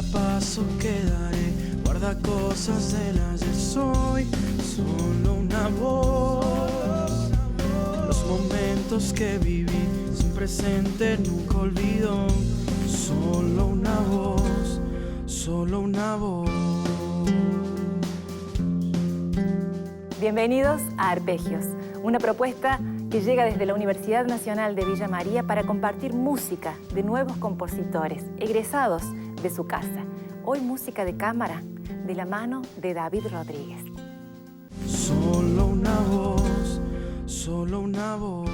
cada paso que daré guarda cosas del ayer. Soy solo una voz. Los momentos que viví sin presente nunca olvido. Solo una voz, solo una voz. Bienvenidos a Arpegios, una propuesta que llega desde la Universidad Nacional de Villa María para compartir música de nuevos compositores, egresados de su casa. Hoy música de cámara, de la mano de David Rodríguez. Solo una voz, solo una voz.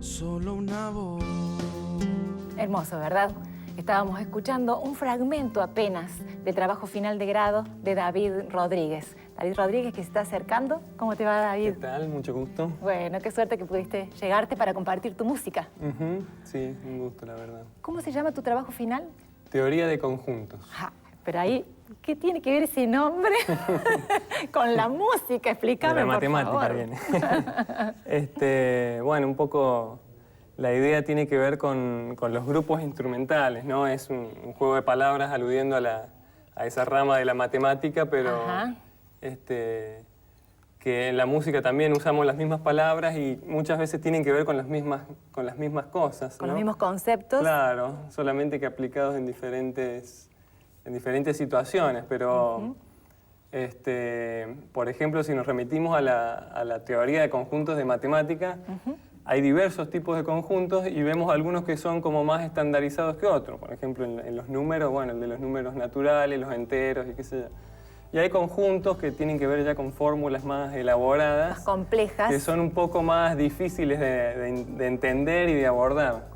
Solo una voz. Hermoso, ¿verdad? Estábamos escuchando un fragmento apenas del trabajo final de grado de David Rodríguez. David Rodríguez, que se está acercando. ¿Cómo te va, David? ¿Qué tal? Mucho gusto. Bueno, qué suerte que pudiste llegarte para compartir tu música. Sí, un gusto, la verdad. ¿Cómo se llama tu trabajo final? Teoría de conjuntos. Pero ahí, ¿qué tiene que ver ese nombre con la música? Explícame, de la por matemática favor. Viene. Bueno, un poco la idea tiene que ver con los grupos instrumentales, ¿no? Es un juego de palabras aludiendo a esa rama de la matemática, pero que en la música también usamos las mismas palabras y muchas veces tienen que ver con las mismas cosas, Con ¿no? los mismos conceptos. Claro, solamente que aplicados en diferentes situaciones, pero por ejemplo, si nos remitimos a la teoría de conjuntos de matemática, hay diversos tipos de conjuntos y vemos algunos que son como más estandarizados que otros. Por ejemplo, en los números, bueno, el de los números naturales, los enteros y qué sé yo. Y hay conjuntos que tienen que ver ya con fórmulas más elaboradas. Más complejas. Que son un poco más difíciles de entender y de abordar.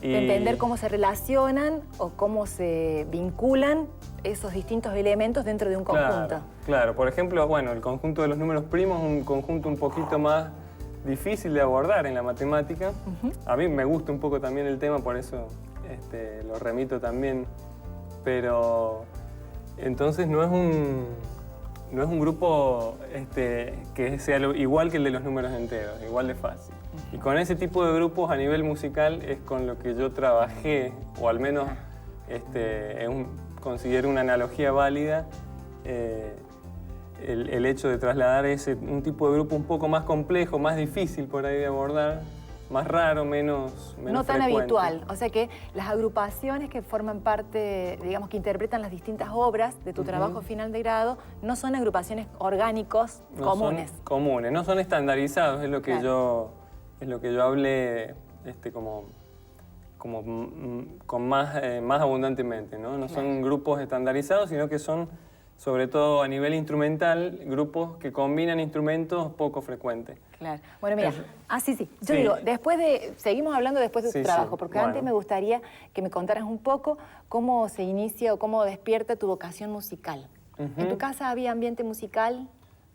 De entender cómo se relacionan o cómo se vinculan esos distintos elementos dentro de un conjunto. Claro, por ejemplo, bueno, el conjunto de los números primos es un conjunto un poquito más difícil de abordar en la matemática. A mí me gusta un poco también el tema, por eso lo remito también. Pero entonces no es un grupo que sea igual que el de los números enteros, igual de fácil. Y con ese tipo de grupos a nivel musical es con lo que yo trabajé, o al menos considero una analogía válida, el hecho de trasladar un tipo de grupo un poco más complejo, más difícil por ahí de abordar, más raro, menos no tan frecuente. habitual. O sea que las agrupaciones que forman parte, digamos, que interpretan las distintas obras de tu trabajo final de grado, no son agrupaciones orgánicos comunes. Son comunes, no son estandarizados, es lo que yo hablé con más abundantemente, ¿no? No son grupos estandarizados, sino que son, sobre todo a nivel instrumental, grupos que combinan instrumentos poco frecuentes. Claro. Bueno, mira, Yo digo, seguimos hablando después de tu trabajo, porque antes me gustaría que me contaras un poco cómo se inicia o cómo despierta tu vocación musical. ¿En tu casa había ambiente musical?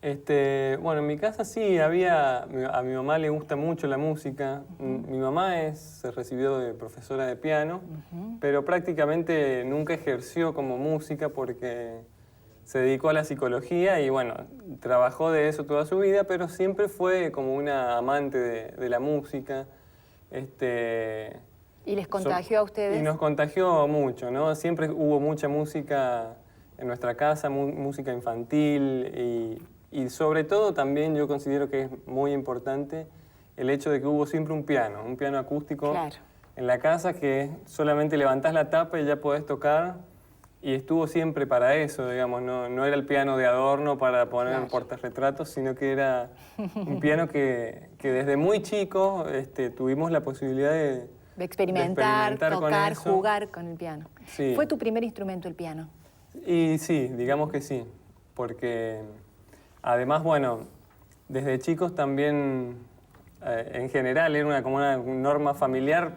Bueno, en mi casa sí había, a mi mamá le gusta mucho la música. Mi mamá se recibió de profesora de piano, pero prácticamente nunca ejerció como música porque se dedicó a la psicología y bueno, trabajó de eso toda su vida, pero siempre fue como una amante de la música. ¿Y les contagió a ustedes? Y nos contagió mucho, ¿no? Siempre hubo mucha música en nuestra casa, música infantil y sobre todo también yo considero que es muy importante el hecho de que hubo siempre un piano acústico en la casa que solamente levantás la tapa y ya podés tocar y estuvo siempre para eso, digamos, no era el piano de adorno para poner en portarretratos, sino que era un piano que desde muy chico tuvimos la posibilidad de experimentar, tocar, con jugar con el piano. Sí. ¿Fue tu primer instrumento el piano? Y sí, digamos que sí, porque además, bueno, desde chicos también, en general, era como una norma familiar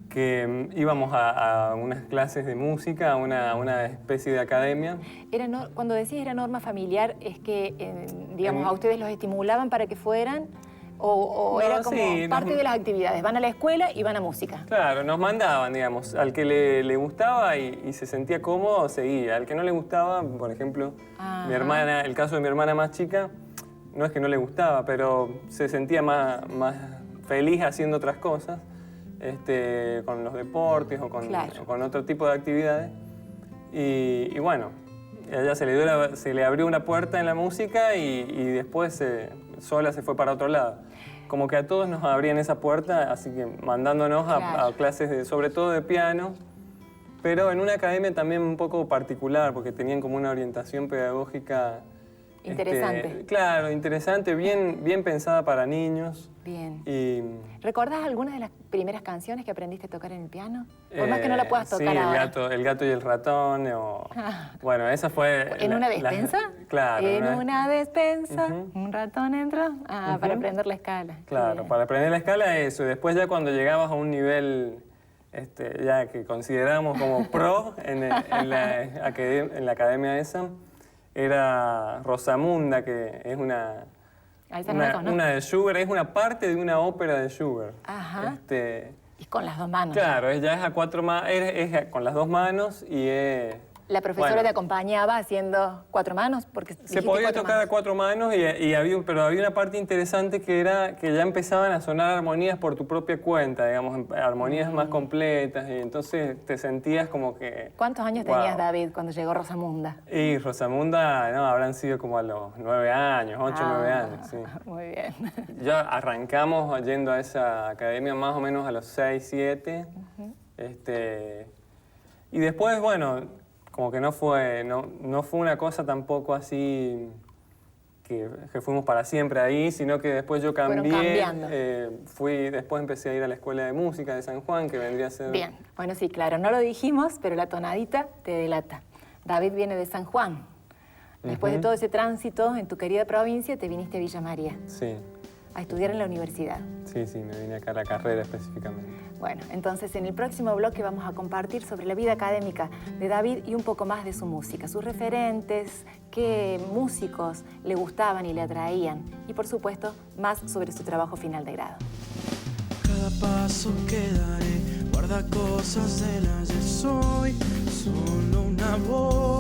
que íbamos a unas clases de música, a una especie de academia. Cuando decís era norma familiar, es que, digamos, a ustedes los estimulaban para que fueran... ¿O era como parte de las actividades? Van a la escuela y van a música. Claro, nos mandaban, digamos. Al que le gustaba y se sentía cómodo, seguía. Al que no le gustaba, por ejemplo, mi hermana, el caso de mi hermana más chica, no es que no le gustaba, pero se sentía más feliz haciendo otras cosas, con los deportes o con otro tipo de actividades. Y bueno, a ella se le abrió una puerta en la música y después sola se fue para otro lado. Como que a todos nos abrían esa puerta, así que mandándonos a clases sobre todo de piano, pero en una academia también un poco particular, porque tenían como una orientación pedagógica... Interesante. Claro, interesante, bien pensada para niños. Bien. Y, ¿recordás algunas de las primeras canciones que aprendiste a tocar en el piano? Por más que no la puedas tocar ahora. Sí, el gato y el ratón, bueno, esa fue... ¿En una despensa? Claro. En una despensa, un ratón entró, para aprender la escala. Claro, para aprender la escala eso. Y después ya cuando llegabas a un nivel ya que consideramos como pro en la academia esa, era Rosamunda, que es una de Schubert, es una parte de una ópera de Schubert. Ajá. Y con las dos manos. Claro, ella es a cuatro manos, es con las dos manos y es... ¿La profesora te acompañaba haciendo cuatro manos? Porque se podía tocar a cuatro manos, pero había una parte interesante que era que ya empezaban a sonar armonías por tu propia cuenta, digamos, armonías más completas, y entonces te sentías como que... ¿Cuántos años tenías, David, cuando llegó Rosamunda? Y Rosamunda, habrán sido como a los 9 años, 8 o 9 años, sí. Muy bien. Ya arrancamos yendo a esa academia más o menos a los 6, 7, y después, bueno... Como que no fue una cosa tampoco así que fuimos para siempre ahí, sino que después yo cambié. Después empecé a ir a la escuela de música de San Juan, que vendría a ser... Bien, bueno, sí, claro, no lo dijimos, pero la tonadita te delata. David viene de San Juan. Después de todo ese tránsito en tu querida provincia, te viniste a Villa María. Sí. a estudiar en la universidad. Sí, me vine acá a la carrera específicamente. Bueno, entonces en el próximo bloque vamos a compartir sobre la vida académica de David y un poco más de su música, sus referentes, qué músicos le gustaban y le atraían y por supuesto más sobre su trabajo final de grado. Cada paso que daré guarda cosas del ayer. Soy solo una voz.